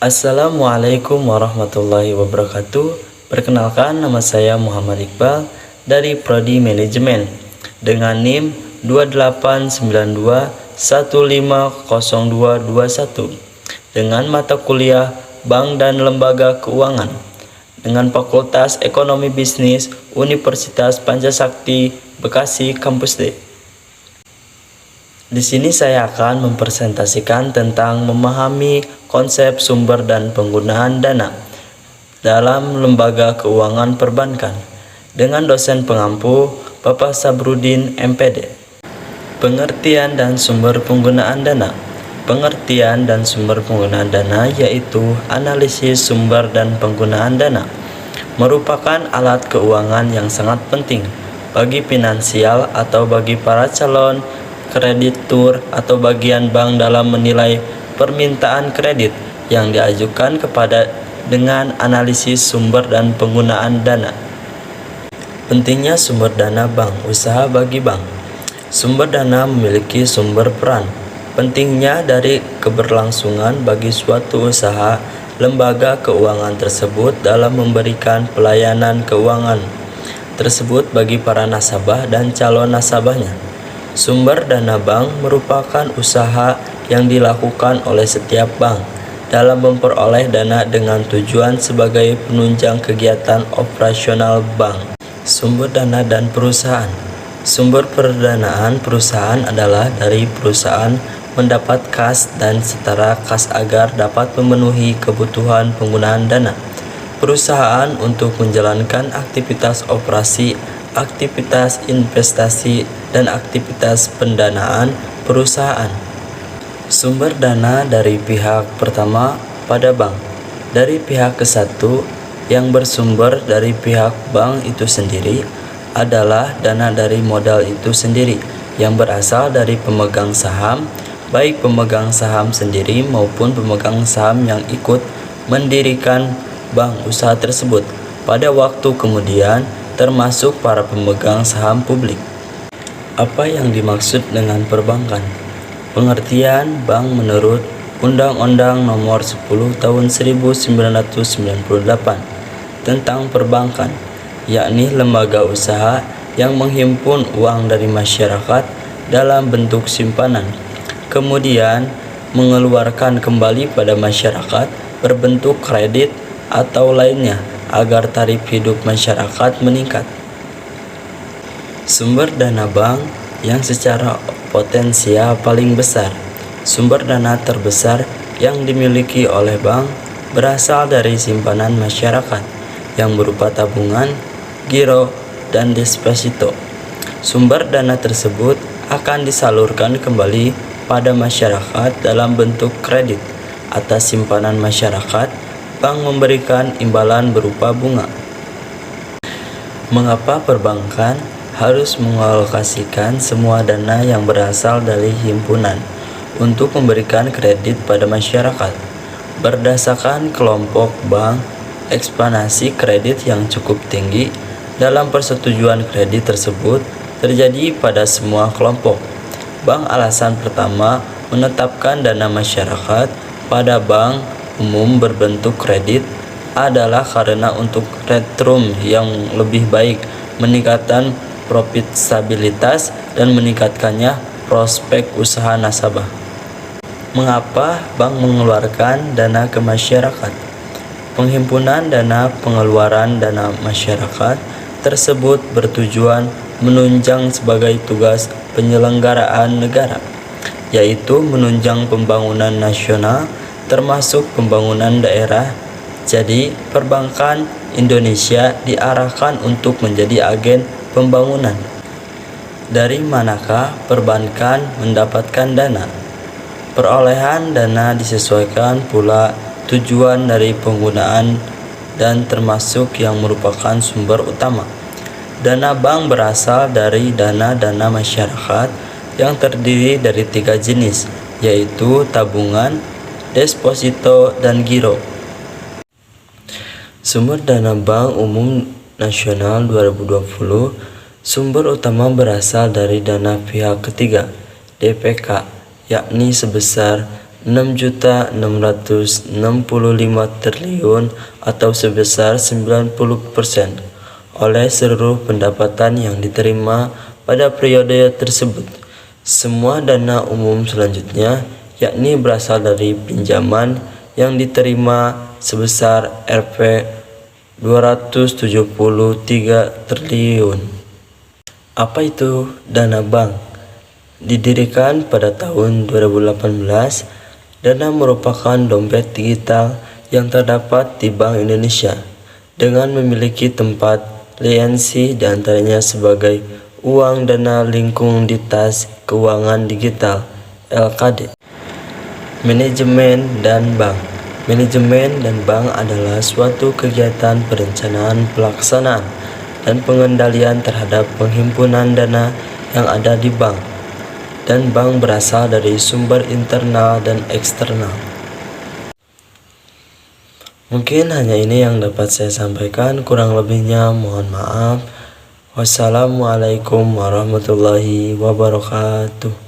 Assalamualaikum warahmatullahi wabarakatuh. Perkenalkan, nama saya Muhammad Iqbal dari Prodi Manajemen dengan NIM 2892150221 dengan mata kuliah Bank dan Lembaga Keuangan dengan Fakultas Ekonomi Bisnis Universitas Pancasakti Bekasi Kampus D. Di sini saya akan mempresentasikan tentang memahami konsep sumber dan penggunaan dana dalam lembaga keuangan perbankan dengan dosen pengampu Bapak Sabrudin MPD. Pengertian dan sumber penggunaan dana. Pengertian dan sumber penggunaan dana yaitu analisis sumber dan penggunaan dana merupakan alat keuangan yang sangat penting bagi finansial atau bagi para calon kreditur atau bagian bank dalam menilai permintaan kredit yang diajukan kepada dengan analisis sumber dan penggunaan dana. Pentingnya sumber dana bank usaha bagi bank. Sumber dana memiliki sumber peran pentingnya dari keberlangsungan bagi suatu usaha lembaga keuangan tersebut dalam memberikan pelayanan keuangan tersebut bagi para nasabah dan calon nasabahnya. Sumber dana bank merupakan usaha yang dilakukan oleh setiap bank dalam memperoleh dana dengan tujuan sebagai penunjang kegiatan operasional bank. Sumber dana dan perusahaan. Sumber pendanaan perusahaan adalah dari perusahaan mendapat kas dan setara kas agar dapat memenuhi kebutuhan penggunaan dana perusahaan untuk menjalankan aktivitas operasi, aktivitas investasi, dan aktivitas pendanaan perusahaan. Sumber dana dari pihak pertama pada bank. Dari pihak ke-1 yang bersumber dari pihak bank itu sendiri adalah dana dari modal itu sendiri yang berasal dari pemegang saham, baik pemegang saham sendiri maupun pemegang saham yang ikut mendirikan bank usaha tersebut pada waktu kemudian, termasuk para pemegang saham publik. Apa yang dimaksud dengan perbankan? Pengertian bank menurut Undang-Undang Nomor 10 Tahun 1998 tentang perbankan, yakni lembaga usaha yang menghimpun uang dari masyarakat dalam bentuk simpanan, kemudian mengeluarkan kembali pada masyarakat berbentuk kredit atau lainnya agar taraf hidup masyarakat meningkat. Sumber dana bank yang secara potensial paling besar. Sumber dana terbesar yang dimiliki oleh bank berasal dari simpanan masyarakat yang berupa tabungan, giro, dan deposito. Sumber dana tersebut akan disalurkan kembali pada masyarakat dalam bentuk kredit. Atas simpanan masyarakat, bank memberikan imbalan berupa bunga. Mengapa perbankan harus mengalokasikan semua dana yang berasal dari himpunan untuk memberikan kredit pada masyarakat? Berdasarkan kelompok bank, ekspansi kredit yang cukup tinggi dalam persetujuan kredit tersebut terjadi pada semua kelompok. Bank alasan pertama menetapkan dana masyarakat pada bank umum berbentuk kredit adalah karena untuk return yang lebih baik, meningkatkan profitabilitas dan meningkatkannya prospek usaha nasabah. Mengapa bank mengeluarkan dana ke masyarakat? Penghimpunan dana pengeluaran dana masyarakat tersebut bertujuan menunjang sebagai tugas penyelenggaraan negara, yaitu menunjang pembangunan nasional termasuk pembangunan daerah. Jadi, perbankan Indonesia diarahkan untuk menjadi agen pembangunan. Dari manakah perbankan mendapatkan dana? Perolehan dana disesuaikan pula tujuan dari penggunaan dan termasuk yang merupakan sumber utama. Dana bank berasal dari dana-dana masyarakat yang terdiri dari 3 jenis, yaitu tabungan, deposito, dan giro. Sumber dana Bank Umum Nasional 2020, sumber utama berasal dari dana pihak ketiga, DPK, yakni sebesar 6.665 triliun atau sebesar 90% oleh seluruh pendapatan yang diterima pada periode tersebut. Semua dana umum selanjutnya yakni berasal dari pinjaman yang diterima sebesar Rp 273 triliun. Apa itu dana bank? Didirikan pada tahun 2018, dana merupakan dompet digital yang terdapat di Bank Indonesia dengan memiliki tempat lisensi diantaranya sebagai uang dana likuiditas keuangan digital (LKD). Manajemen dan bank. Manajemen dan bank adalah suatu kegiatan perencanaan, pelaksanaan, dan pengendalian terhadap penghimpunan dana yang ada di bank. Dan bank berasal dari sumber internal dan eksternal. Mungkin hanya ini yang dapat saya sampaikan, kurang lebihnya mohon maaf. Wassalamualaikum warahmatullahi wabarakatuh.